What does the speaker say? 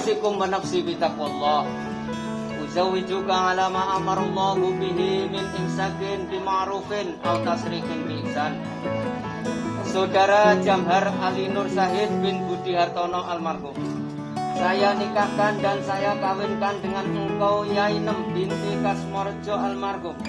usikum wa nafsi bitaqwallah. Uzawijuka ala ma amarallahu bihi min imsakin bima'rufin aw tasrihin bi ihsan. Saudara Jamhar Ali Nur Syahid bin Budi Hartono almarhum. Saya nikahkan dan saya kawinkan dengan engkau Yainem binti Kasmorjo almarhum